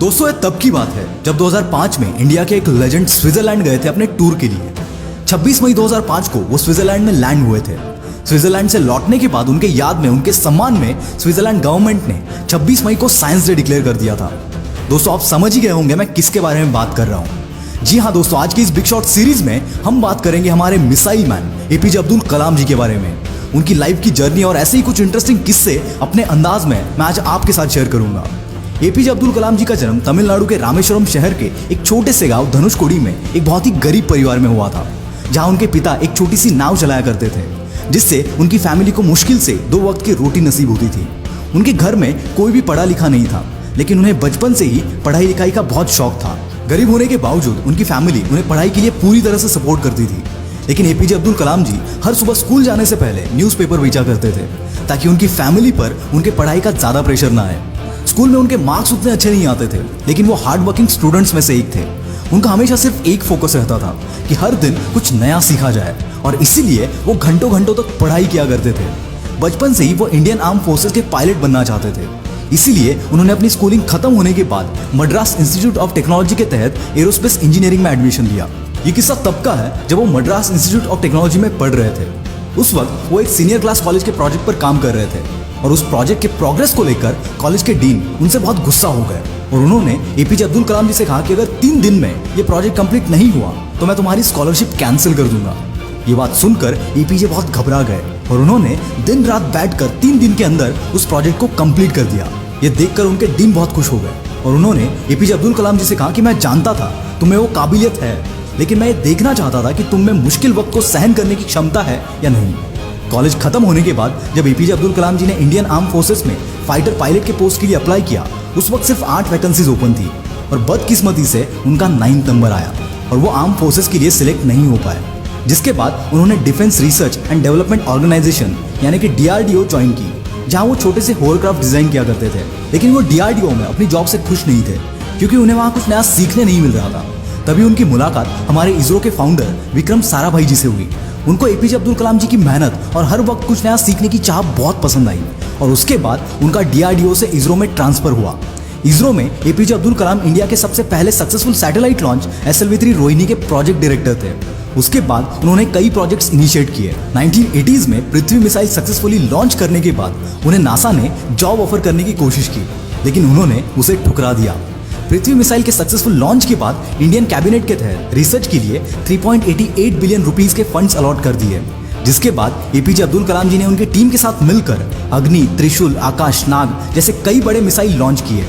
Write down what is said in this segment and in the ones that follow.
दोस्तों ये तब की बात है जब 2005 में इंडिया के एक लेजेंड स्विट्जरलैंड गए थे अपने टूर के लिए। 26 मई 2005 को वो स्विट्जरलैंड में लैंड हुए थे। स्विट्जरलैंड से लौटने के बाद उनके याद में, उनके सम्मान में स्विट्जरलैंड गवर्नमेंट ने 26 मई को साइंस डे डिक्लेयर कर दिया था। दोस्तों आप समझ ही गए होंगे मैं किसके बारे में बात कर रहा हूँ। जी हाँ दोस्तों, आज की इस बिग शॉट सीरीज में हम बात करेंगे हमारे missile man APJ Abdul Kalam जी के बारे में, उनकी लाइफ की जर्नी और ऐसे ही कुछ इंटरेस्टिंग किस्से अपने अंदाज में मैं आज आपके साथ शेयर करूंगा। एपीजे अब्दुल कलाम जी का जन्म तमिलनाडु के रामेश्वरम शहर के एक छोटे से गांव धनुषकोडी में एक बहुत ही गरीब परिवार में हुआ था, जहां उनके पिता एक छोटी सी नाव चलाया करते थे, जिससे उनकी फैमिली को मुश्किल से 2 वक्त की रोटी नसीब होती थी। उनके घर में कोई भी पढ़ा लिखा नहीं था, लेकिन उन्हें बचपन से ही पढ़ाई लिखाई का बहुत शौक था। गरीब होने के बावजूद उनकी फैमिली उन्हें पढ़ाई के लिए पूरी तरह से सपोर्ट करती थी। लेकिन एपीजे अब्दुल कलाम जी हर सुबह स्कूल जाने से पहले न्यूज़पेपर बेचा करते थे, ताकि उनकी फैमिली पर उनके पढ़ाई का ज़्यादा प्रेशर ना आए। स्कूल में उनके मार्क्स उतने अच्छे नहीं आते थे, लेकिन वो हार्ड वर्किंग स्टूडेंट्स में से एक थे। उनका हमेशा सिर्फ एक फोकस रहता था कि हर दिन कुछ नया सीखा जाए, और इसीलिए वो घंटों घंटों तक पढ़ाई किया करते थे। बचपन से ही वो इंडियन आर्म फोर्सेस के पायलट बनना चाहते थे, इसीलिए उन्होंने अपनी स्कूलिंग खत्म होने के बाद मद्रास इंस्टीट्यूट ऑफ टेक्नोलॉजी के तहत एरोस्पेस इंजीनियरिंग में एडमिशन लिया। ये किस्सा तब का है जब वो मद्रास इंस्टीट्यूट ऑफ टेक्नोलॉजी में पढ़ रहे थे। उस वक्त वो एक सीनियर क्लास कॉलेज के प्रोजेक्ट पर काम कर रहे थे, और उस प्रोजेक्ट के प्रोग्रेस को लेकर कॉलेज के डीन उनसे बहुत गुस्सा हो गए, और उन्होंने एपीजे अब्दुल कलाम जी से कहा कि अगर 3 दिन में ये प्रोजेक्ट कंप्लीट नहीं हुआ तो मैं तुम्हारी स्कॉलरशिप कैंसिल कर दूंगा। ये बात सुनकर एपीजे बहुत घबरा गए, और उन्होंने दिन रात बैठकर 3 दिन के अंदर उस प्रोजेक्ट को कंप्लीट कर दिया। ये देखकर उनके डीन बहुत खुश हो गए, और उन्होंने एपीजे अब्दुल कलाम जी से कहा कि मैं जानता था तुम्हें वो काबिलियत है, लेकिन मैं ये देखना चाहता था कि तुम में मुश्किल वक्त को सहन करने की क्षमता है या नहीं। कॉलेज खत्म होने के बाद जब एपीजे अब्दुल कलाम जी ने इंडियन आर्म फोर्सेस में फाइटर पायलट के पोस्ट के लिए अप्लाई किया, उस वक्त सिर्फ 8 वैकेंसीज ओपन थी, और बदकिस्मती से उनका 9 नंबर आया और वो आर्म फोर्सेस के लिए सिलेक्ट नहीं हो पाए। जिसके बाद उन्होंने defence research and development organisation यानी कि डीआरडीओ ज्वाइन की, जहाँ वो छोटे से होवरक्राफ्ट डिजाइन किया करते थे। लेकिन वो डीआरडीओ में अपनी जॉब से खुश नहीं थे, क्योंकि उन्हें वहाँ कुछ नया सीखने नहीं मिल रहा था। तभी उनकी मुलाकात हमारे इसरो के फाउंडर विक्रम साराभाई जी से हुई। उनको एपीजे अब्दुल कलाम जी की मेहनत और हर वक्त कुछ नया सीखने की चाह बहुत पसंद आई, और उसके बाद उनका डीआरडीओ से इसरो में ट्रांसफर हुआ। इसरो में एपीजे अब्दुल कलाम इंडिया के सबसे पहले successful satellite launch SLV-3 Rohini के प्रोजेक्ट डायरेक्टर थे। उसके बाद उन्होंने कई प्रोजेक्ट्स इनिशिएट किए। 1980s में पृथ्वी मिसाइल सक्सेसफुली लॉन्च करने के बाद उन्हें नासा ने जॉब ऑफर करने की कोशिश की, लेकिन उन्होंने उसे ठुकरा दिया। पृथ्वी मिसाइल के सक्सेसफुल लॉन्च के बाद इंडियन कैबिनेट के तहत रिसर्च के लिए 3.88 बिलियन रुपीस के फंड्स अलॉट कर दिए। जिसके बाद एपीजे अब्दुल कलाम जी ने उनकी टीम के साथ मिलकर अग्नि, त्रिशूल, आकाश, नाग जैसे कई बड़े मिसाइल लॉन्च किए।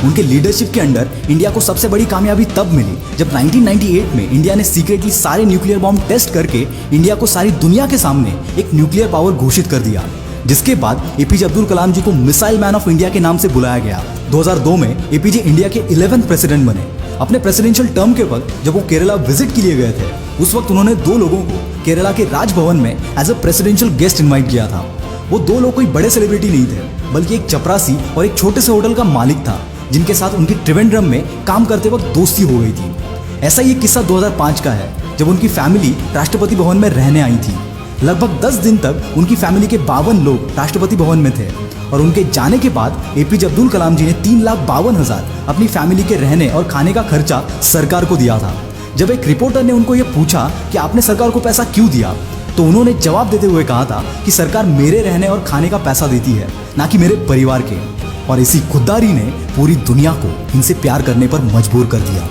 उनके लीडरशिप के अंडर इंडिया को सबसे बड़ी कामयाबी तब मिली जब 1998 में इंडिया ने सीक्रेटली सारे न्यूक्लियर बॉम्ब टेस्ट करके इंडिया को सारी दुनिया के सामने एक न्यूक्लियर पावर घोषित कर दिया। जिसके बाद एपीजे अब्दुल कलाम जी को मिसाइल मैन ऑफ इंडिया के नाम से बुलाया गया। 2002 में एपीजे इंडिया के 11वें प्रेसिडेंट बने। अपने प्रेसिडेंशियल टर्म के वक्त जब वो केरला विजिट के लिए गए थे, उस वक्त उन्होंने 2 लोगों को केरला के राजभवन में as a presidential guest invite किया था। वो 2 लोग कोई बड़े सेलिब्रिटी नहीं थे, बल्कि एक चपरासी और एक छोटे से होटल का मालिक था, जिनके साथ उनकी त्रिवेंद्रम में काम करते वक्त दोस्ती हो गई थी। ऐसा ये किस्सा 2005 का है, जब उनकी फैमिली राष्ट्रपति भवन में रहने आई थी। लगभग 10 दिन तक उनकी फैमिली के 52 लोग राष्ट्रपति भवन में थे, और उनके जाने के बाद एपीजे अब्दुल कलाम जी ने 3,52,000 अपनी फैमिली के रहने और खाने का खर्चा सरकार को दिया था। जब एक रिपोर्टर ने उनको ये पूछा कि आपने सरकार को पैसा क्यों दिया, तो उन्होंने जवाब देते हुए कहा था कि सरकार मेरे रहने और खाने का पैसा देती है, ना कि मेरे परिवार के। और इसी खुददारी ने पूरी दुनिया को इनसे प्यार करने पर मजबूर कर दिया।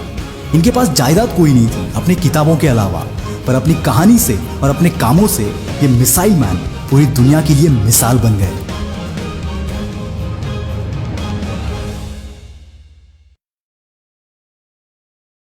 इनके पास जायदाद कोई नहीं थी अपनी किताबों के अलावा, पर अपनी कहानी से और अपने कामों से ये मिसाइल मैन पूरी दुनिया के लिए मिसाल बन गए।